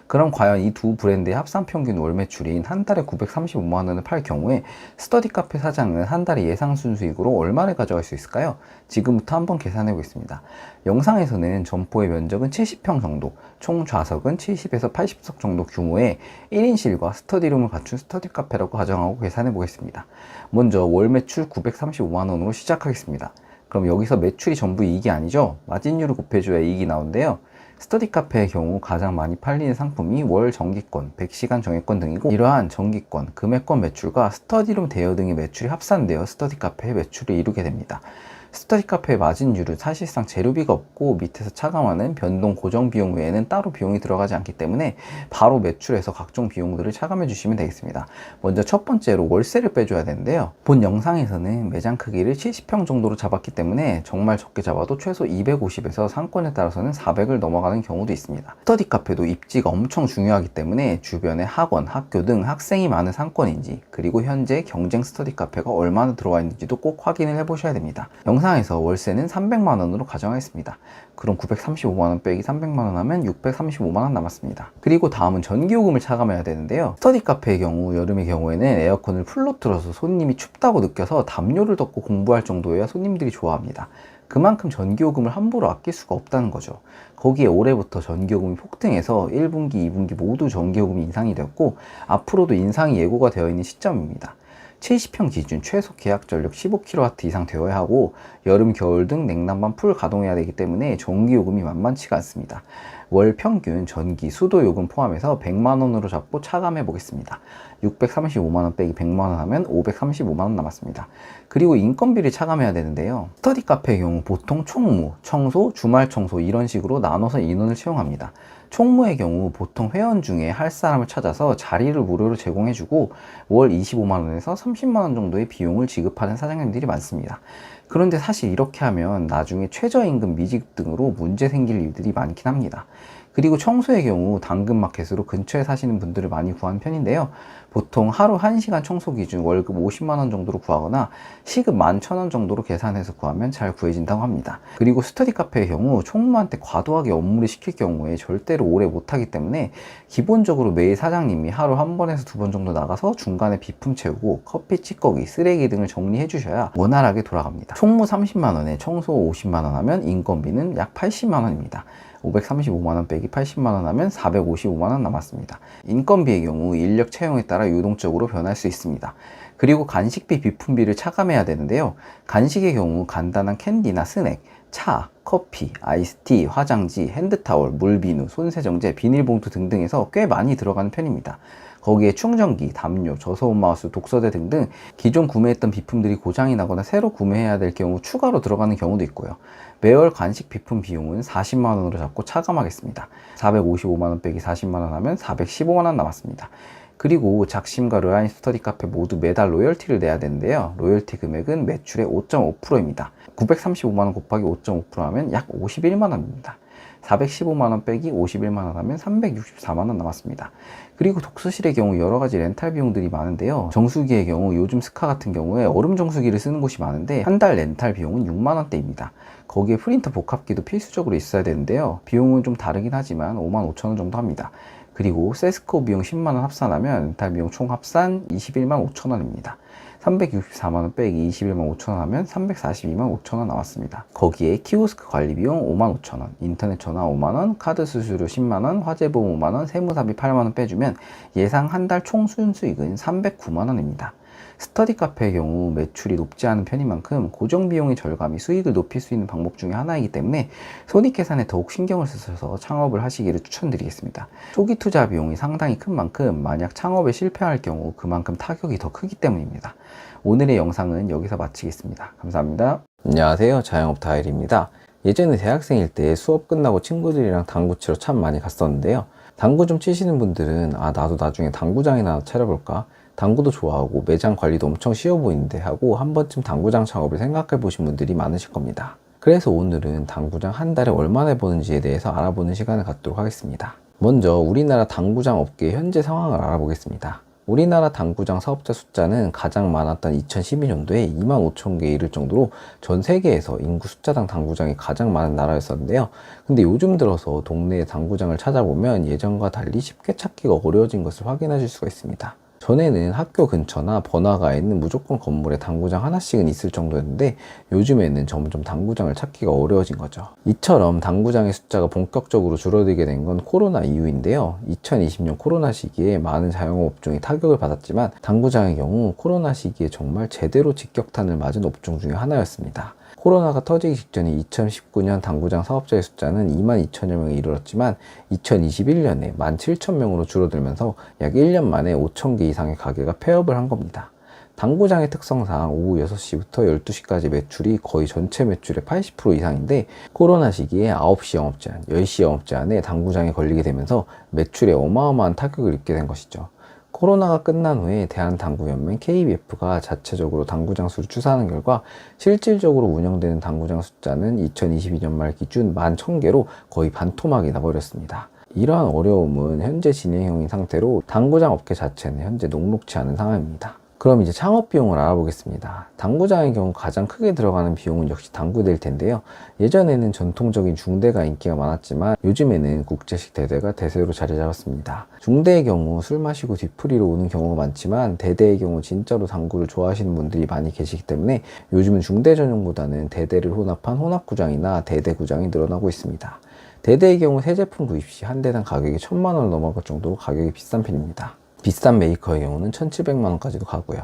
그럼 과연 이 두 브랜드의 합산 평균 월 매출인 한 달에 935만원을 팔 경우에 스터디 카페 사장은 한 달에 예상 순수익으로 얼마를 가져갈 수 있을까요? 지금부터 한번 계산해 보겠습니다. 영상에서는 점포의 면적은 70평 정도, 총 좌석은 70에서 80석 정도 규모의 1인실과 스터디룸을 갖춘 스터디 카페라고 가정하고 계산해 보겠습니다. 먼저 월 매출 935만원으로 시작하겠습니다. 그럼 여기서 매출이 전부 이익이 아니죠? 마진율을 곱해줘야 이익이 나오는데요. 스터디 카페의 경우 가장 많이 팔리는 상품이 월 정기권, 100시간 정액권 등이고 이러한 정기권, 금액권 매출과 스터디룸 대여 등의 매출이 합산되어 스터디 카페의 매출을 이루게 됩니다. 스터디 카페의 마진율은 사실상 재료비가 없고 밑에서 차감하는 변동 고정 비용 외에는 따로 비용이 들어가지 않기 때문에 바로 매출에서 각종 비용들을 차감해 주시면 되겠습니다. 먼저 첫 번째로 월세를 빼줘야 되는데요. 본 영상에서는 매장 크기를 70평 정도로 잡았기 때문에 정말 적게 잡아도 최소 250에서 상권에 따라서는 400을 넘어가는 경우도 있습니다. 스터디 카페도 입지가 엄청 중요하기 때문에 주변에 학원, 학교 등 학생이 많은 상권인지 그리고 현재 경쟁 스터디 카페가 얼마나 들어와 있는지도 꼭 확인을 해 보셔야 됩니다. 영상 영상에서 월세는 300만원으로 가정하겠습니다. 그럼 935만원 빼기 300만원 하면 635만원 남았습니다. 그리고 다음은 전기요금을 차감해야 되는데요. 스터디 카페의 경우, 여름의 경우에는 에어컨을 풀로 틀어서 손님이 춥다고 느껴서 담요를 덮고 공부할 정도여야 손님들이 좋아합니다. 그만큼 전기요금을 함부로 아낄 수가 없다는 거죠. 거기에 올해부터 전기요금이 폭등해서 1분기, 2분기 모두 전기요금이 인상이 되었고 앞으로도 인상이 예고가 되어 있는 시점입니다. 70평 기준 최소 계약 전력 15kW 이상 되어야 하고 여름, 겨울 등 냉난방 풀 가동해야 되기 때문에 전기요금이 만만치가 않습니다. 월 평균 전기, 수도 요금 포함해서 100만원으로 잡고 차감해 보겠습니다. 635만원 빼기 100만원 하면 535만원 남았습니다. 그리고 인건비를 차감해야 되는데요. 스터디 카페의 경우 보통 총무, 청소, 주말 청소 이런 식으로 나눠서 인원을 채용합니다. 총무의 경우 보통 회원 중에 할 사람을 찾아서 자리를 무료로 제공해주고 월 25만원에서 30만원 정도의 비용을 지급하는 사장님들이 많습니다. 그런데 사실 이렇게 하면 나중에 최저임금 미지급 등으로 문제 생길 일들이 많긴 합니다. 그리고 청소의 경우 당근마켓으로 근처에 사시는 분들을 많이 구하는 편인데요. 보통 하루 1시간 청소 기준 월급 50만원 정도로 구하거나 시급 11,000원 정도로 계산해서 구하면 잘 구해진다고 합니다. 그리고 스터디 카페의 경우 총무한테 과도하게 업무를 시킬 경우에 절대로 오래 못하기 때문에 기본적으로 매일 사장님이 하루 1번에서 2번 정도 나가서 중간에 비품 채우고 커피, 찌꺼기, 쓰레기 등을 정리해 주셔야 원활하게 돌아갑니다. 총무 30만원에 청소 50만원 하면 인건비는 약 80만원입니다. 535만원 빼기 80만원 하면 455만원 남았습니다. 인건비의 경우 인력 채용에 따라 유동적으로 변할 수 있습니다. 그리고 간식비, 비품비를 차감해야 되는데요. 간식의 경우 간단한 캔디나 스낵, 차, 커피, 아이스티, 화장지, 핸드타월, 물비누, 손세정제, 비닐봉투 등등에서 꽤 많이 들어가는 편입니다. 거기에 충전기, 담요, 저소음 마우스, 독서대 등등 기존 구매했던 비품들이 고장이 나거나 새로 구매해야 될 경우 추가로 들어가는 경우도 있고요. 매월 간식 비품 비용은 40만원으로 잡고 차감하겠습니다. 455만원 빼기 40만원 하면 415만원 남았습니다. 그리고 작심과 르아인 스터디 카페 모두 매달 로열티를 내야 되는데요. 로열티 금액은 매출의 5.5%입니다. 935만원 곱하기 5.5% 하면 약 51만원입니다. 415만원 빼기 51만원 하면 364만원 남았습니다. 그리고 독서실의 경우 여러가지 렌탈 비용들이 많은데요. 정수기의 경우 요즘 스카 같은 경우에 얼음 정수기를 쓰는 곳이 많은데 한 달 렌탈 비용은 6만원대입니다. 거기에 프린터 복합기도 필수적으로 있어야 되는데요. 비용은 좀 다르긴 하지만 55,000원 정도 합니다. 그리고 세스코 비용 10만원 합산하면 렌탈 비용 총 합산 21만 5천원입니다. 364만원 빼기 21만 5천원 하면 342만 5천원 나왔습니다. 거기에 키오스크 관리 비용 5만 5천원, 인터넷 전화 5만원, 카드 수수료 10만원, 화재보험 5만원, 세무사비 8만원 빼주면 예상 한 달 총 순수익은 309만원입니다. 스터디 카페의 경우 매출이 높지 않은 편인 만큼 고정비용의 절감이 수익을 높일 수 있는 방법 중에 하나이기 때문에 손익계산에 더욱 신경을 쓰셔서 창업을 하시기를 추천드리겠습니다. 초기 투자 비용이 상당히 큰 만큼 만약 창업에 실패할 경우 그만큼 타격이 더 크기 때문입니다. 오늘의 영상은 여기서 마치겠습니다. 감사합니다. 안녕하세요, 자영업 다일입니다. 예전에 대학생일 때 수업 끝나고 친구들이랑 당구 치러 참 많이 갔었는데요. 당구 좀 치시는 분들은 나도 나중에 당구장이나 차려볼까? 당구도 좋아하고 매장 관리도 엄청 쉬워 보이는데 하고 한 번쯤 당구장 창업을 생각해 보신 분들이 많으실 겁니다. 그래서 오늘은 당구장 한 달에 얼마나 버는지에 대해서 알아보는 시간을 갖도록 하겠습니다. 먼저 우리나라 당구장 업계의 현재 상황을 알아보겠습니다. 우리나라 당구장 사업자 숫자는 가장 많았던 2012년도에 25,000개에 이를 정도로 전 세계에서 인구 숫자당 당구장이 가장 많은 나라였었는데요. 근데 요즘 들어서 동네에 당구장을 찾아보면 예전과 달리 쉽게 찾기가 어려워진 것을 확인하실 수가 있습니다. 전에는 학교 근처나 번화가에 있는 무조건 건물에 당구장 하나씩은 있을 정도였는데 요즘에는 점점 당구장을 찾기가 어려워진 거죠. 이처럼 당구장의 숫자가 본격적으로 줄어들게 된 건 코로나 이후인데요. 2020년 코로나 시기에 많은 자영업 업종이 타격을 받았지만 당구장의 경우 코로나 시기에 정말 제대로 직격탄을 맞은 업종 중에 하나였습니다. 코로나가 터지기 직전인 2019년 당구장 사업자의 숫자는 22,000여 명에 이르렀지만 2021년에 17,000명으로 줄어들면서 약 1년 만에 5,000개 이상의 가게가 폐업을 한 겁니다. 당구장의 특성상 오후 6시부터 12시까지 매출이 거의 전체 매출의 80% 이상인데 코로나 시기에 9시 영업 제한, 10시 영업 제한에 당구장에 걸리게 되면서 매출에 어마어마한 타격을 입게 된 것이죠. 코로나가 끝난 후에 대한당구연맹 KBF가 자체적으로 당구장 수를 추산하는 결과 실질적으로 운영되는 당구장 숫자는 2022년 말 기준 11,000개로 거의 반토막이 나버렸습니다. 이러한 어려움은 현재 진행형인 상태로 당구장 업계 자체는 현재 녹록치 않은 상황입니다. 그럼 이제 창업 비용을 알아보겠습니다. 당구장의 경우 가장 크게 들어가는 비용은 역시 당구대일 텐데요. 예전에는 전통적인 중대가 인기가 많았지만 요즘에는 국제식 대대가 대세로 자리 잡았습니다. 중대의 경우 술 마시고 뒤풀이로 오는 경우가 많지만 대대의 경우 진짜로 당구를 좋아하시는 분들이 많이 계시기 때문에 요즘은 중대 전용보다는 대대를 혼합한 혼합구장이나 대대구장이 늘어나고 있습니다. 대대의 경우 새 제품 구입 시 한 대당 가격이 1,000만 원을 넘어갈 정도로 가격이 비싼 편입니다. 비싼 메이커의 경우는 1,700만 원까지도 가고요.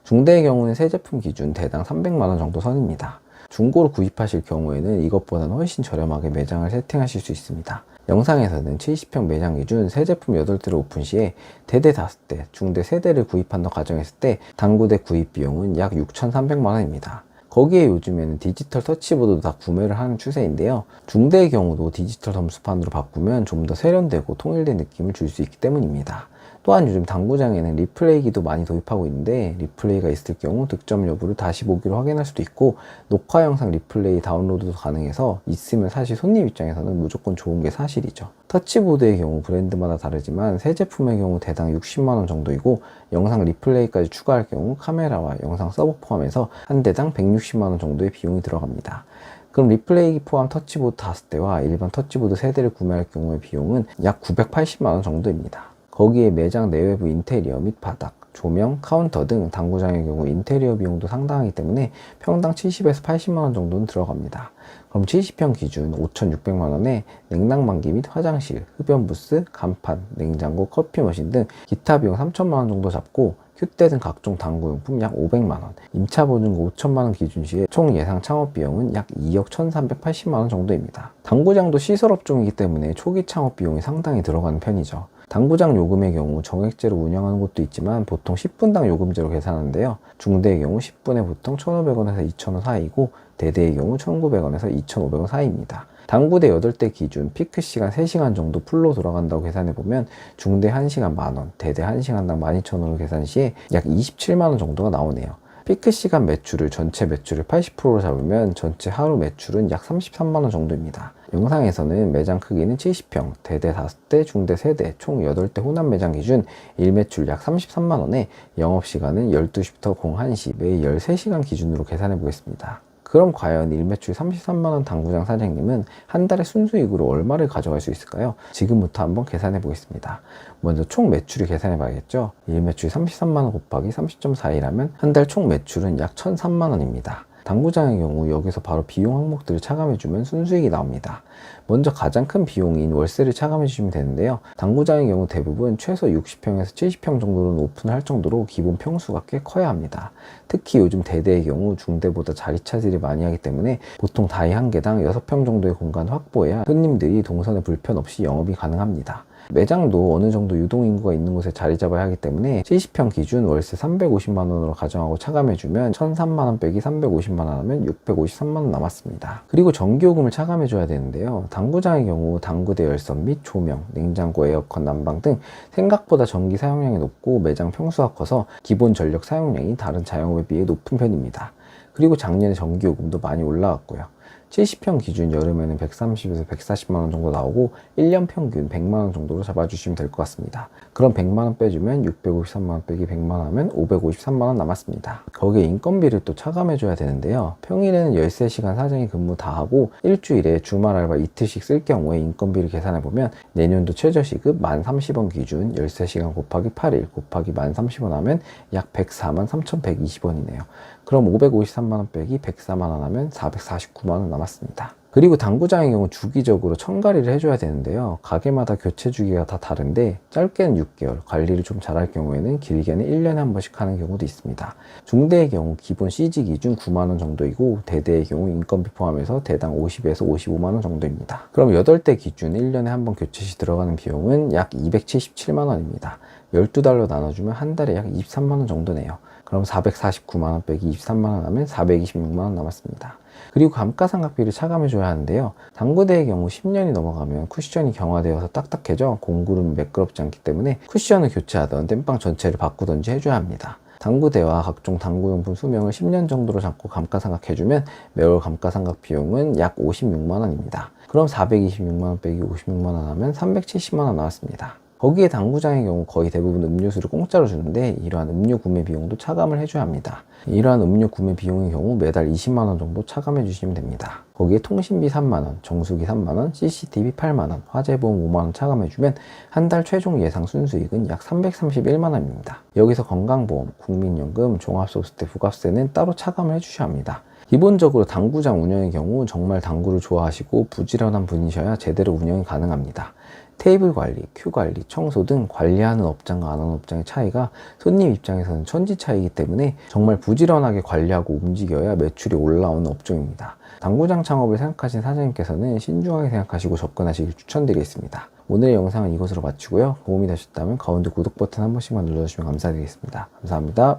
중대의 경우는 새 제품 기준 대당 300만 원 정도 선입니다. 중고로 구입하실 경우에는 이것보다는 훨씬 저렴하게 매장을 세팅하실 수 있습니다. 영상에서는 70평 매장 기준 새 제품 8대를 오픈 시에 대대 5대, 중대 3대를 구입한다고 가정했을 때 당구대 구입 비용은 약 6,300만 원입니다. 거기에 요즘에는 디지털 터치보드도 다 구매를 하는 추세인데요. 중대의 경우도 디지털 점수판으로 바꾸면 좀 더 세련되고 통일된 느낌을 줄 수 있기 때문입니다. 또한 요즘 당구장에는 리플레이기도 많이 도입하고 있는데 리플레이가 있을 경우 득점 여부를 다시 보기로 확인할 수도 있고 녹화 영상 리플레이 다운로드도 가능해서 있으면 사실 손님 입장에서는 무조건 좋은 게 사실이죠. 터치보드의 경우 브랜드마다 다르지만 새 제품의 경우 대당 60만 원 정도이고 영상 리플레이까지 추가할 경우 카메라와 영상 서버 포함해서 한 대당 160만 원 정도의 비용이 들어갑니다. 그럼 리플레이기 포함 터치보드 5대와 일반 터치보드 3대를 구매할 경우의 비용은 약 980만 원 정도입니다. 거기에 매장 내외부 인테리어 및 바닥, 조명, 카운터 등 당구장의 경우 인테리어 비용도 상당하기 때문에 평당 70에서 80만 원 정도는 들어갑니다. 그럼 70평 기준 5,600만 원에 냉난방기 및 화장실, 흡연 부스, 간판, 냉장고, 커피 머신 등 기타 비용 3천만 원 정도 잡고 휴대 등 각종 당구용품 약 500만 원, 임차 보증금 5천만 원 기준 시에 총 예상 창업 비용은 약 2억 1,380만 원 정도입니다. 당구장도 시설업종이기 때문에 초기 창업 비용이 상당히 들어가는 편이죠. 당구장 요금의 경우 정액제로 운영하는 곳도 있지만 보통 10분당 요금제로 계산하는데요. 중대의 경우 10분에 보통 1,500원에서 2,000원 사이고 대대의 경우 1,900원에서 2,500원 사이입니다. 당구대 8대 기준 피크 시간 3시간 정도 풀로 돌아간다고 계산해보면 중대 1시간 만원, 대대 1시간당 12,000원으로 계산 시에 약 27만원 정도가 나오네요. 피크 시간 매출을 전체 매출의 80%로 잡으면 전체 하루 매출은 약 33만원 정도입니다. 영상에서는 매장 크기는 70평, 대대 5대, 중대 3대, 총 8대 혼합 매장 기준 일매출 약 33만원에 영업시간은 12시부터 01시, 매일 13시간 기준으로 계산해 보겠습니다. 그럼 과연 일매출 33만원 당구장 사장님은 한 달에 순수익으로 얼마를 가져갈 수 있을까요? 지금부터 한번 계산해 보겠습니다. 먼저 총 매출을 계산해 봐야겠죠? 일매출 33만원 곱하기 30.41하면 한 달 총 매출은 약 1,003만원입니다. 당구장의 경우 여기서 바로 비용 항목들을 차감해주면 순수익이 나옵니다. 먼저 가장 큰 비용인 월세를 차감해주시면 되는데요. 당구장의 경우 대부분 최소 60평에서 70평 정도는 오픈을 할 정도로 기본 평수가 꽤 커야 합니다. 특히 요즘 대대의 경우 중대보다 자리 차지를 많이 하기 때문에 보통 다이 한 개당 6평 정도의 공간을 확보해야 손님들이 동선에 불편 없이 영업이 가능합니다. 매장도 어느 정도 유동인구가 있는 곳에 자리 잡아야 하기 때문에 70평 기준 월세 350만원으로 가정하고 차감해주면 1,003만원 빼기 350만원 하면 653만원 남았습니다. 그리고 전기요금을 차감해줘야 되는데요. 당구장의 경우 당구대 열선 및 조명, 냉장고, 에어컨, 난방 등 생각보다 전기 사용량이 높고 매장 평수가 커서 기본 전력 사용량이 다른 자영업에 비해 높은 편입니다. 그리고 작년에 전기요금도 많이 올라왔고요. 70평 기준 여름에는 130에서 140만원 정도 나오고 1년 평균 100만원 정도로 잡아주시면 될 것 같습니다. 그럼 100만원 빼주면 653만원 빼기 100만원 하면 553만원 남았습니다. 거기에 인건비를 또 차감해줘야 되는데요. 평일에는 13시간 사장이 근무 다 하고 일주일에 주말 알바 이틀씩 쓸 경우에 인건비를 계산해보면 내년도 최저시급 1030원 기준 13시간 곱하기 8일 곱하기 1030원 하면 약 104만 3,120원이네요. 그럼 553만원 빼기 104만원 하면 449만원 남았습니다. 그리고 당구장의 경우 주기적으로 천갈이를 해줘야 되는데요. 가게마다 교체 주기가 다 다른데 짧게는 6개월, 관리를 좀 잘할 경우에는 길게는 1년에 한 번씩 하는 경우도 있습니다. 중대의 경우 기본 CG 기준 9만원 정도이고 대대의 경우 인건비 포함해서 대당 50에서 55만원 정도입니다. 그럼 8대 기준 1년에 한 번 교체 시 들어가는 비용은 약 277만원입니다. 12달로 나눠주면 한 달에 약 23만원 정도네요. 그럼 449만원 빼기 23만원 하면 426만원 남았습니다. 그리고 감가상각비를 차감해줘야 하는데요. 당구대의 경우 10년이 넘어가면 쿠션이 경화되어서 딱딱해져 공구름이 매끄럽지 않기 때문에 쿠션을 교체하던 땜빵 전체를 바꾸던지 해줘야 합니다. 당구대와 각종 당구용품 수명을 10년 정도로 잡고 감가상각해주면 매월 감가상각 비용은 약 56만원입니다. 그럼 426만원 빼기 56만원 하면 370만원 나왔습니다. 거기에 당구장의 경우 거의 대부분 음료수를 공짜로 주는데 이러한 음료 구매 비용도 차감을 해줘야 합니다. 이러한 음료 구매 비용의 경우 매달 20만원 정도 차감해 주시면 됩니다. 거기에 통신비 3만원, 정수기 3만원, CCTV 8만원, 화재보험 5만원 차감해주면 한 달 최종 예상 순수익은 약 331만원입니다. 여기서 건강보험, 국민연금, 종합소득세, 부가세는 따로 차감을 해주셔야 합니다. 기본적으로 당구장 운영의 경우 정말 당구를 좋아하시고 부지런한 분이셔야 제대로 운영이 가능합니다. 테이블 관리, 큐 관리, 청소 등 관리하는 업장과 안 하는 업장의 차이가 손님 입장에서는 천지 차이이기 때문에 정말 부지런하게 관리하고 움직여야 매출이 올라오는 업종입니다. 당구장 창업을 생각하신 사장님께서는 신중하게 생각하시고 접근하시길 추천드리겠습니다. 오늘의 영상은 이것으로 마치고요. 도움이 되셨다면 가운데 구독 버튼 한 번씩만 눌러주시면 감사드리겠습니다. 감사합니다.